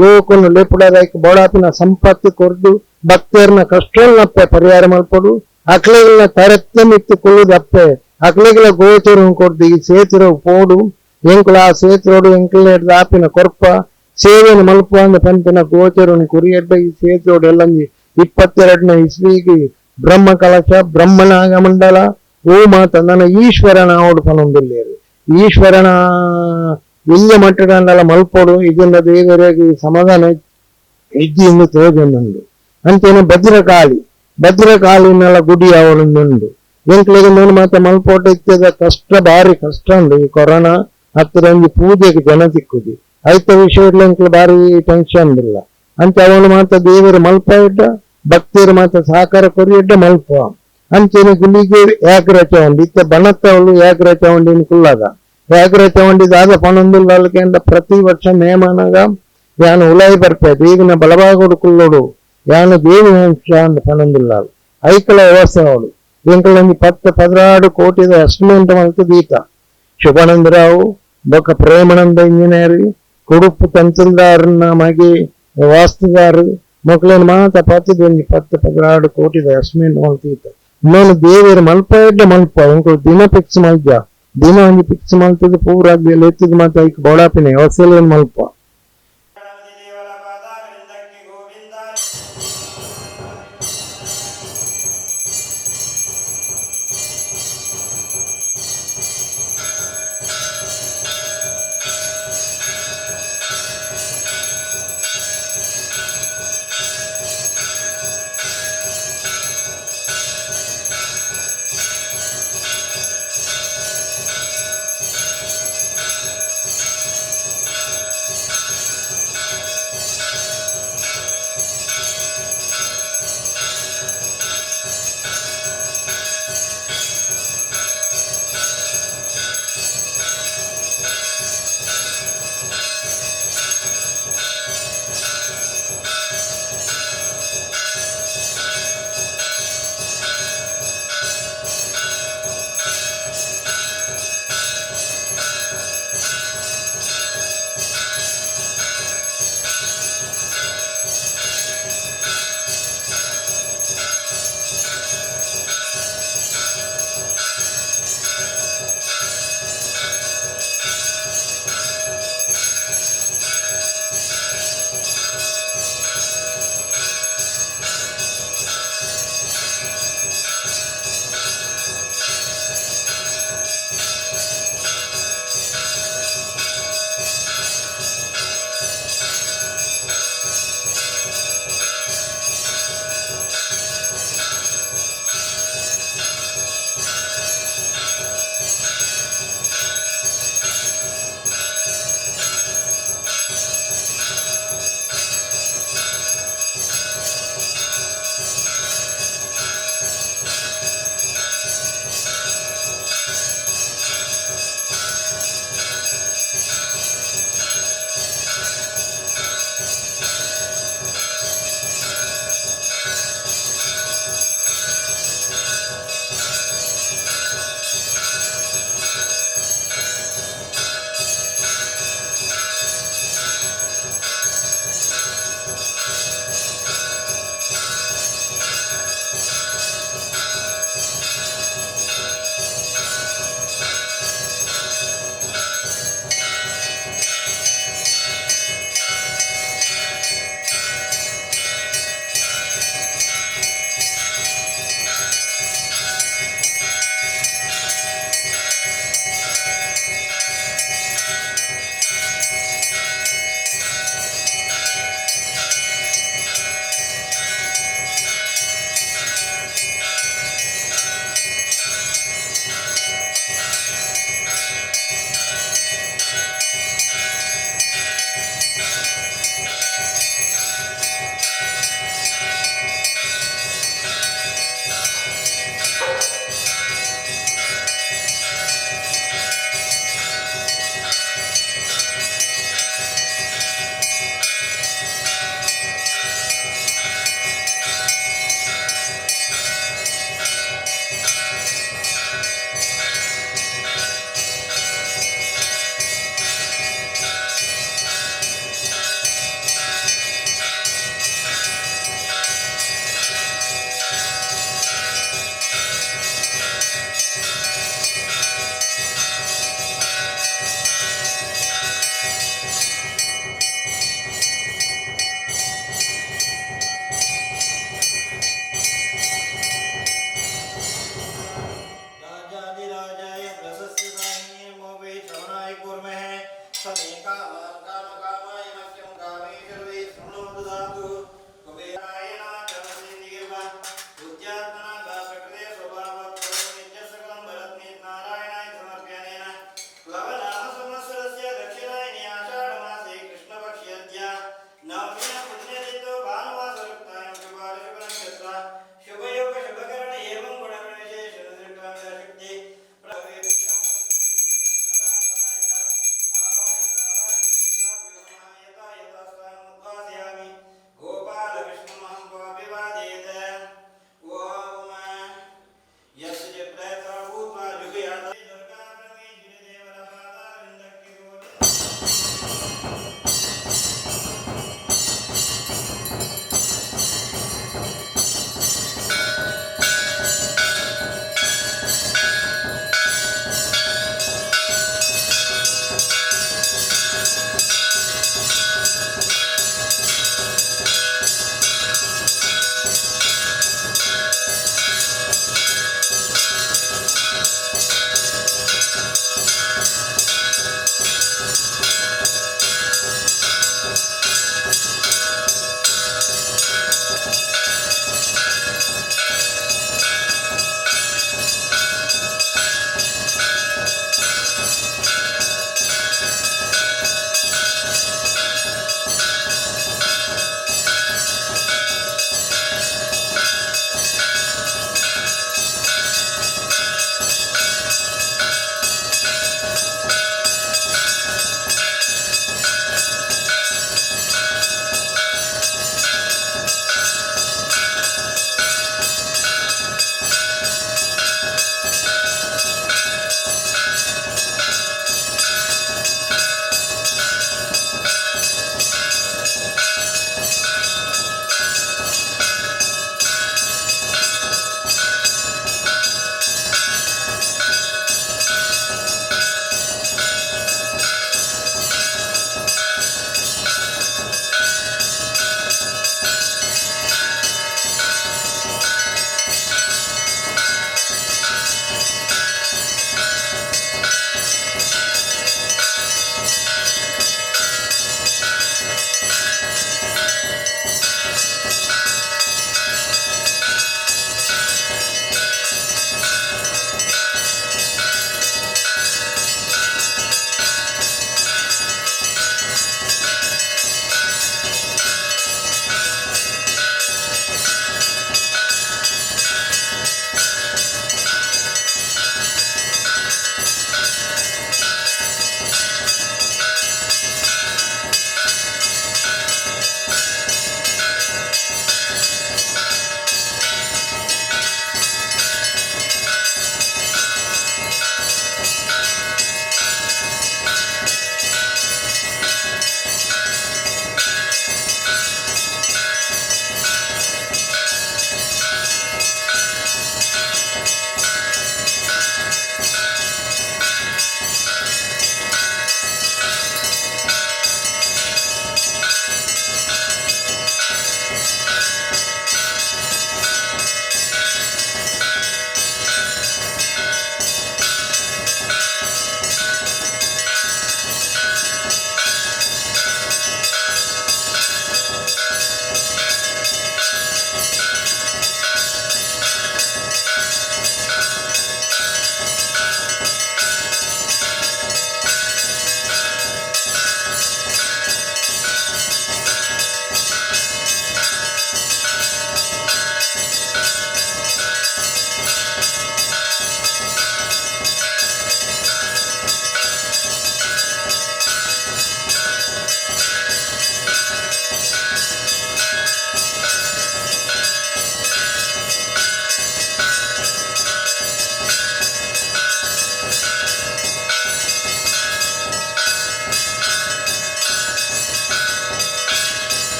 ಲೋಕನ್ನು ಲೆಪುಡದಾಯ್ಕ ಬೋಡಾಪಿನ ಸಂಪತ್ತು ಕೊರ್ದು ಭಕ್ತರನ್ನ ಕಷ್ಟಗಳನ್ನಪ್ಪೆ ಪರಿಹಾರ ಮಲ್ಪಡು ಅಕ್ಲೆಗಳನ್ನ ತರತ್ತೆ ಮಿತ್ತುಕೊಳ್ಳುದಪ್ಪೆ ಅಕ್ಲೆಗಳ ಗೋಚರ ಕೊಡ್ದು ಈ ಸೇತುರ ಪೋಡು ಎಂಕುಲ ಆ ಸೇತುರೋಡು ಎಂಕಲ ದಾಪಿನ ಕೊರ್ಪ ಸೇವೆಯನ್ನು ಮಲ್ಪು ಅಂದ ಪಂಪಿನ ಗೋಚರನ್ನು ಕುರಿಯಡ್ಡ ಈ ಸೇತುರೋಡು ಎಲ್ಲ 22ನೇ ಇಸ್ವಿಗೆ ಬ್ರಹ್ಮ ಕಲಶ ಬ್ರಹ್ಮನಾಗ ಮಂಡಲ ಓ ಮಾತ ನನ್ನ ಈಶ್ವರನ ಆವಡು ಪನೊಂದಿಲ್ಲೇರು ಈಶ್ವರನ ಇಲ್ಲಿಯ ಮಟ್ಟಡಂಡಲ ಮಲ್ಪೊಡು ಇದನ್ನ ದೇವರಿಗೆ ಸಮಾಧಾನ ಹೆಜ್ಜೆಯಿಂದ ತೋಜೊಂದುಂಡು ಅಂತೇನೆ ಭದ್ರಕಾಳಿನೆಲ್ಲ ಗುಡಿ ಅವಳೊಂದುಂಡು ಎಂಕ್ಲೆಗೆ ನಾನು ಮಾತ್ರ ಮಲ್ಪೋಟ ಇತ್ತದ ಕಷ್ಟ ಭಾರಿ ಕಷ್ಟ ಉಂಡು ಈ ಕೊರೋನಾ ಹತ್ತಿರ ಒಂದು ಪೂಜೆಗೆ ಜನ ಸಿಕ್ಕುದು ಐತ ವಿಷಯದಲ್ಲಿ ಎಂಕ್ಲೆ ಭಾರಿ ಟೆನ್ಷನ್ ಇಲ್ಲ ಅಂತ ಅವನು ಮಾತ್ರ ದೇವರು ಮಲ್ಪ ಇಡ್ಡ ಭಕ್ತಿಯರು ಮಾತ್ರ ಸಹಕಾರ ಕೊರಿಯಿಡ್ಡ ಮಲ್ಪ ಅಂಚೆನೆ ಗುಳಿಗೆ ಏಕರ ಚವಂಡಿ ಇತ್ತ ಬಣತ್ತವಳು ಏಕರ ಚವಂಡಿನ ಕುಲ್ಲದ ಏಕರ ಚವಂಡಿದಾದ ಪಣೊಂದುಲ್ಲ ಅಲ್ಕೆಂಡ ಪ್ರತಿ ವರ್ಷ ನೇಮನಾಗ ಯಾನು ಉಲಾಯಿ ಬರ್ಪೇದೆ ಈಗಿನ ಬಲಭಾಗೋಡು ಕುಲ್ಲೋಡು ಯಾನು ದೇವಿ ಅಂಶ ಅಂತ ಪಣೊಂದುಲ್ಲ ಐಕಲ ವ್ಯವಸ್ಥೆ ಅವಳು ಎಂಕಲೊಂದು 10-16 ಕೋಟಿದ ಎಸ್ಟಿಮೇಟ್ ಮಲ್ತು ದೀತ ಶುಭಾನಂದರಾವು ಬೊಕ್ಕ ಪ್ರೇಮಾನಂದ ಇಂಜಿನಿಯರ್ ಕುಡುಪು ತಹಸೀಲ್ದಾರ್ನ ಮಗೆ ವಾಸ್ತುದಾರು ಮಕ್ಕಳನ್ನು ಮಾತ್ರ 10-16 ಕೋಟಿದ ಎಸ್ಟಿಮೇಟ್ ಮಲ್ತೀತ ಇನ್ನೊಂದು ದೇವಿಯರು ಮಲ್ಪ ಇಡ್ಡ ಮಲ್ಪ ಇಂಕೊ ದಿನ ಫಿಕ್ಸ್ ಮಲ್ಜ ದಿನ ಒಂದು ಫಿಕ್ಸ್ ಮಲ್ತದ ಪೂರಾಗಿ ಎತ್ತಿದ ಮಾತ್ರ ಐಕ್ ಬೋಡಾಪಿನ ಹೊಸಲೇನ್ ಮಲ್ಪ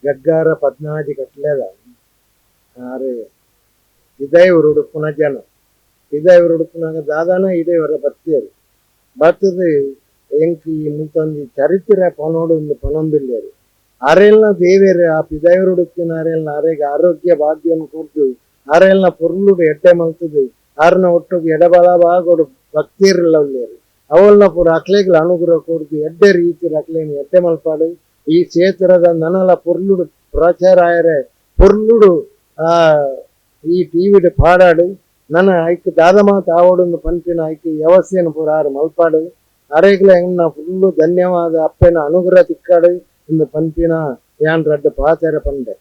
ಗಗ್ಗಾರ 14 ಕಟ್ಲೆದ ಆರೆ ಇದೇವ್ರು ಉಡುಪುನ ಜನ ಇದೇವ್ರು ಉಡುಪುನಾಗ ದಾದಾನ ಇದೇವರ ಬರ್ತೇರು ಬರ್ತದೆ ಎಂಕ್ ಈ ಮುಂತೊಂದು ಚರಿತ್ರೆ ಪನೋಡು ಒಂದು ಪನೊಂದಿಲ್ಲೇರು ಅರೆಲ್ನ ದೇವೇರು ಆ ಪಿದೇವ್ರು ಉಡುಪಿನ ಅರೆಲ್ನ ಅರೆಗೆ ಆರೋಗ್ಯ ಭಾಗ್ಯವನ್ನು ಕೊಡ್ತು ಅರೆಲ್ನ ಪೊರ್ಲುಡು ಎಡ್ಡೆ ಮಲ್ತದೆ ಆರ್ನ ಒಟ್ಟಿಗೆ ಎಡಬಲ ಭಾಗೋಡು ಭಕ್ತಿರ್ಲವ್ಲೇರು ಅವಲ್ನ ಪೂರ ಅಕ್ಲೆಗ್ಲ ಅನುಗ್ರಹ ಕೊಡ್ತು ಎಡ್ಡೆ ರೀತಿ ಅಕ್ಲೇನು ಎಡ್ಡೆ ಮಲ್ಪಾಡು ಈ ಕ್ಷೇತ್ರದ ನನಲ ಪೊರ್ಲುಡು ಪ್ರಚಾರ ಆಯರೆ ಪೊರ್ಲುಡು ಆ ಈ ಟಿವಿಡ್ ಪಾಡಾಡು ನನ್ನ ಐಕ್ ದಾದ ಮಾತು ಆವಡೊಂದು ಪಂಪಿನ ಐಕ್ ವ್ಯವಸ್ಥೆಯನ್ನು ಪೂರ ಆರು ಮಲ್ಪಾಡು ಅರೆಗ್ಲ ಹೆಂಗ್ ಫುಲ್ಲು ಧನ್ಯವಾದ ಅಪ್ಪನ ಅನುಗ್ರಹ ತಿಕ್ಕಾಡು ಇಂದು ಪಂಪಿನ ಯಾನ್ ರಡ್ಡು ಪಾಚಾರ ಪಂಡೆ